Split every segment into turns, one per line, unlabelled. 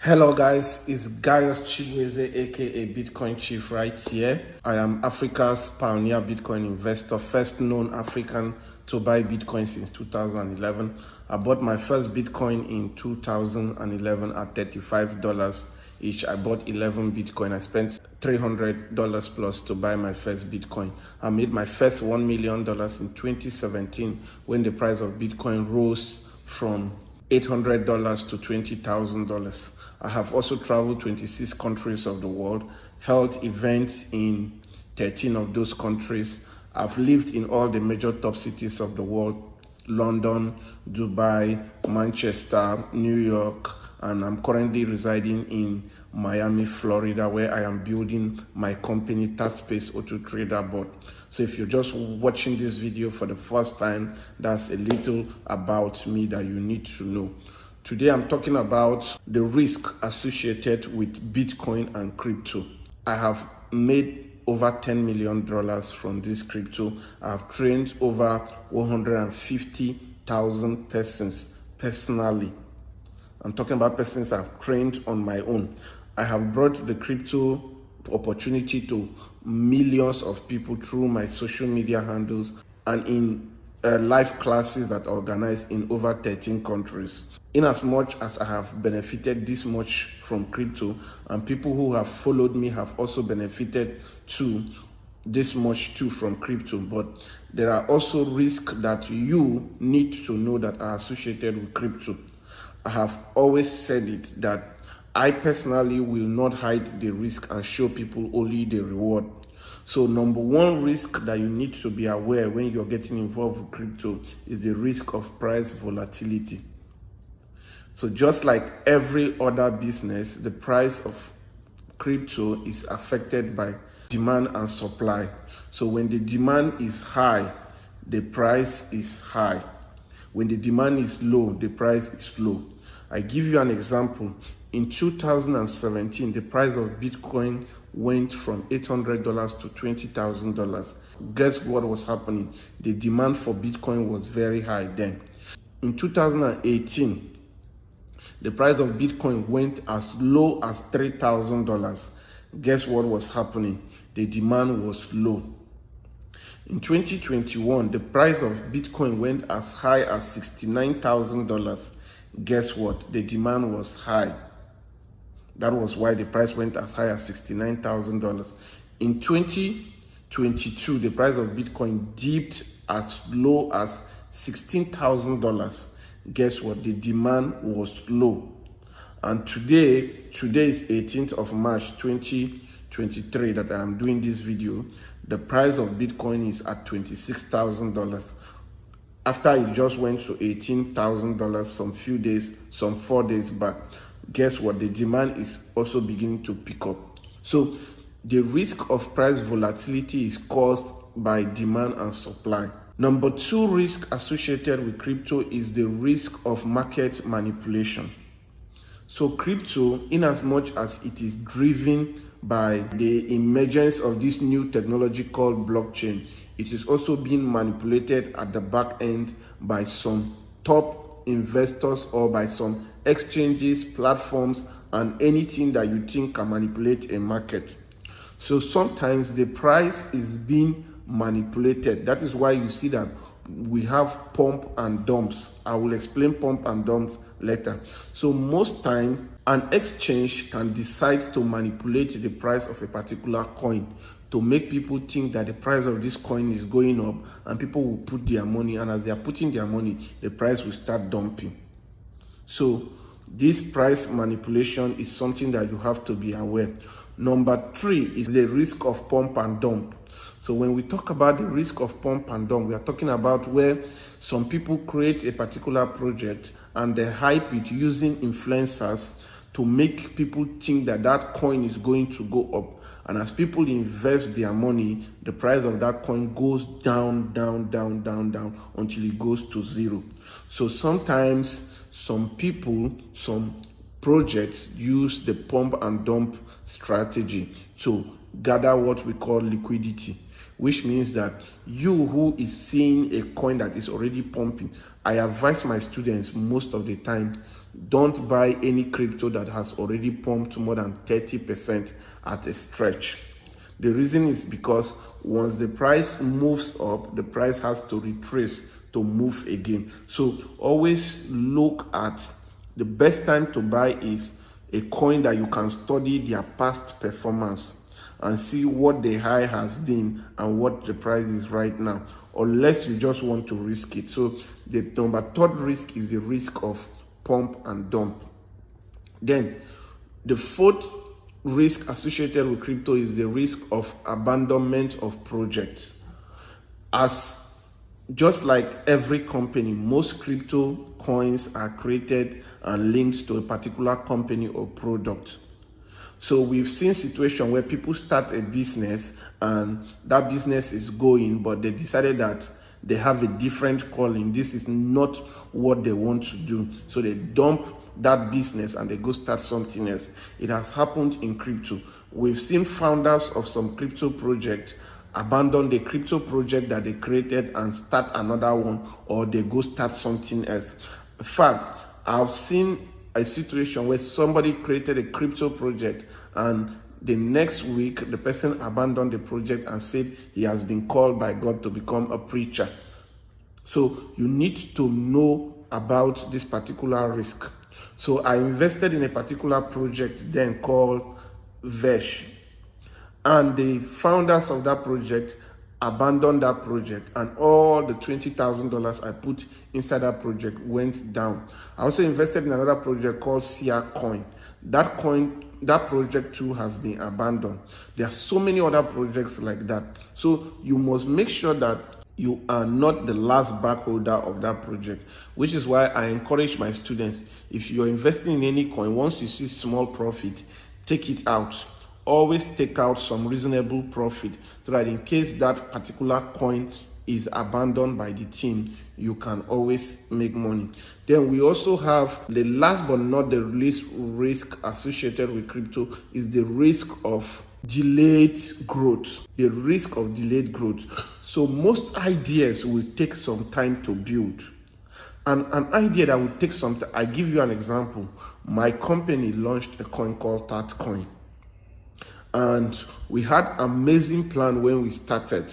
Hello guys, it's Gaius Chigweze aka Bitcoin Chief right here. I am Africa's pioneer Bitcoin investor, first known African to buy Bitcoin since 2011. I bought my first Bitcoin in 2011 at $35 each. I bought 11 Bitcoin. I spent $300 plus to buy my first Bitcoin. I made my first $1 million in 2017 when the price of Bitcoin rose from $800 to $20,000. I have also traveled 26 countries of the world, held events in 13 of those countries. I've lived in all the major top cities of the world: London, Dubai, Manchester, New York, and I'm currently residing in Miami, Florida, where I am building my company, ThatSpace Auto Trader Bot. So if you're just watching this video for the first time, that's a little about me that you need to know. Today I'm talking about the risk associated with Bitcoin and crypto. I have made over $10 million from this crypto. I've trained over 150,000 persons personally. I'm talking about persons I've trained on my own. I have brought the crypto opportunity to millions of people through my social media handles and in live classes that are organized in over 13 countries. In as much as I have benefited this much from crypto, and people who have followed me have also benefited too this much too from crypto, but there are also risks that you need to know that are associated with crypto. I have always said it that I personally will not hide the risk and show people only the reward. So number one risk that you need to be aware when you're getting involved with crypto is the risk of price volatility. So just like every other business, the price of crypto is affected by demand and supply. So when the demand is high, the price is high. When the demand is low, the price is low. I give you an example. In 2017, the price of Bitcoin went from $800 to $20,000. Guess what was happening? The demand for Bitcoin was very high then. In 2018, the price of Bitcoin went as low as $3,000. Guess what was happening? The demand was low. In 2021, the price of Bitcoin went as high as $69,000. Guess what? The demand was high. That was why the price went as high as $69,000. In 2022, the price of Bitcoin dipped as low as $16,000. Guess what? The demand was low. And today is 18th of March 2023 that I am doing this video. The price of Bitcoin is at $26,000. After it just went to $18,000 some 4 days back. Guess what? The demand is also beginning to pick up. So the risk of price volatility is caused by demand and supply. Number two risk associated with crypto is the risk of market manipulation. So crypto, in as much as it is driven by the emergence of this new technology called blockchain, it is also being manipulated at the back end by some top investors or by some exchanges, platforms, and anything that you think can manipulate a market. So sometimes the price is being manipulated. That is why you see that we have pump and dumps. I will explain pump and dumps later. So most time an exchange can decide to manipulate the price of a particular coin to make people think that the price of this coin is going up, and people will put their money, and as they are putting their money, the price will start dumping. So this price manipulation is something that you have to be aware. Number three is the risk of pump and dump. So when we talk about the risk of pump and dump, we are talking about where some people create a particular project and they hype it using influencers to make people think that that coin is going to go up. And as people invest their money, the price of that coin goes down until it goes to zero. So sometimes some people, some projects use the pump and dump strategy to gather what we call liquidity, which means that you who is seeing a coin that is already pumping, I advise my students most of the time, don't buy any crypto that has already pumped more than 30% at a stretch. The reason is because once the price moves up, the price has to retrace to move again. So always look at the best time to buy is a coin that you can study their past performance and see what the high has been and what the price is right now, unless you just want to risk it. So the third risk is the risk of pump and dump. Then the fourth risk associated with crypto is the risk of abandonment of projects. Just like every company, most crypto coins are created and linked to a particular company or product. So we've seen situations where people start a business and that business is going, but they decided that they have a different calling. This is not what they want to do. So they dump that business and they go start something else. It has happened in crypto. We've seen founders of some crypto project abandon the crypto project that they created and start another one, or they go start something else. In fact, I've seen a situation where somebody created a crypto project and the next week the person abandoned the project and said he has been called by God to become a preacher. So you need to know about this particular risk. So I invested in a particular project then called Vesh, and the founders of that project abandoned that project, and all the $20,000 I put inside that project went down. I also invested in another project called Sia Coin. That project too has been abandoned. There are so many other projects like that. So you must make sure that you are not the last backholder of that project, which is why I encourage my students, if you're investing in any coin, once you see small profit, take it out. Always take out some reasonable profit so that in case that particular coin is abandoned by the team, you can always make money. Then we also have the last but not the least risk associated with crypto is the risk of delayed growth. The risk of delayed growth. So most ideas will take some time to build. And an idea that will take some time, I give you an example. My company launched a coin called Tatcoin. And we had an amazing plan when we started.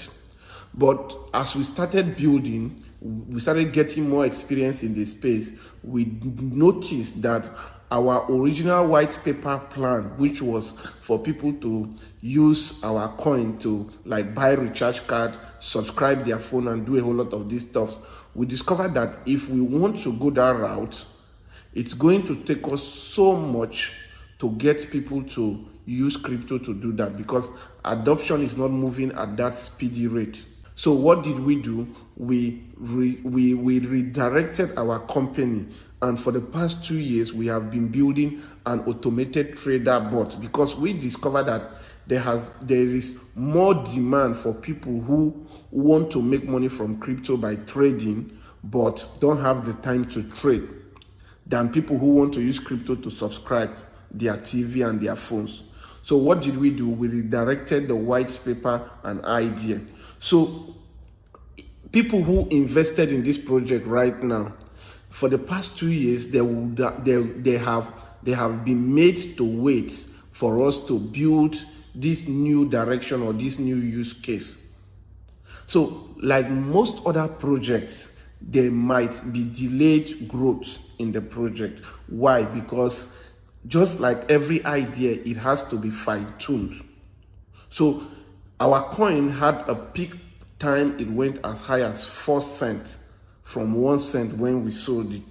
But as we started building, we started getting more experience in the space. We noticed that our original white paper plan, which was for people to use our coin to like buy recharge card, subscribe their phone and do a whole lot of these stuff, we discovered that if we want to go that route, it's going to take us so much to get people to use crypto to do that, because adoption is not moving at that speedy rate. So what did we do? We redirected our company, and for the past 2 years we have been building an automated trader bot, because we discovered that there is more demand for people who want to make money from crypto by trading but don't have the time to trade than people who want to use crypto to subscribe their TV and their phones. So what did we do? We redirected the white paper and idea. So people who invested in this project right now, for the past 2 years, they have been made to wait for us to build this new direction or this new use case. So like most other projects, there might be delayed growth in the project. Why? Because just like every idea, it has to be fine-tuned. So our coin had a peak time, it went as high as 4 cents from 1 cent when we sold it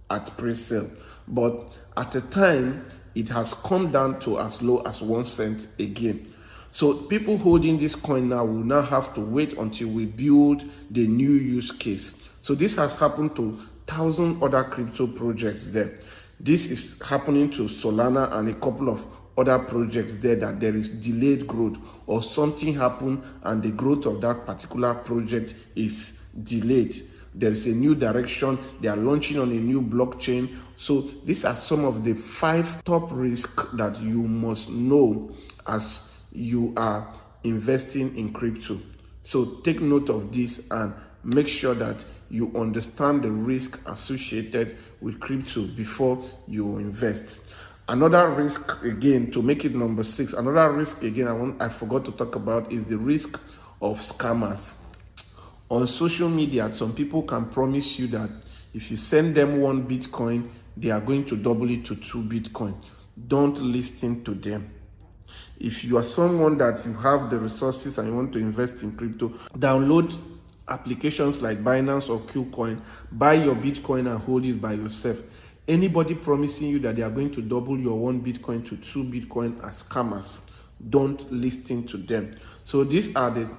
at pre-sale. But at a time, it has come down to as low as 1 cent again. So people holding this coin now will now have to wait until we build the new use case. So this has happened to 1,000 other crypto projects there. This is happening to Solana and a couple of other projects there, that there is delayed growth or something happened and the growth of that particular project is delayed. There is a new direction. They are launching on a new blockchain. So these are some of the 5 top risks that you must know as you are investing in crypto. So take note of this and make sure that you understand the risk associated with crypto before you invest. Another risk, again, to make it number 6, another risk again I forgot to talk about is the risk of scammers. On social media, some people can promise you that if you send them 1 Bitcoin, they are going to double it to 2 Bitcoin. Don't listen to them. If you are someone that you have the resources and you want to invest in crypto, download applications like Binance or KuCoin, buy your Bitcoin and hold it by yourself. Anybody promising you that they are going to double your 1 Bitcoin to 2 Bitcoin are scammers. Don't listen to them. So these are the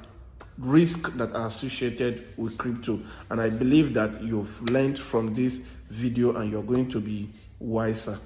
risks that are associated with crypto, and I believe that you've learned from this video and you're going to be wiser.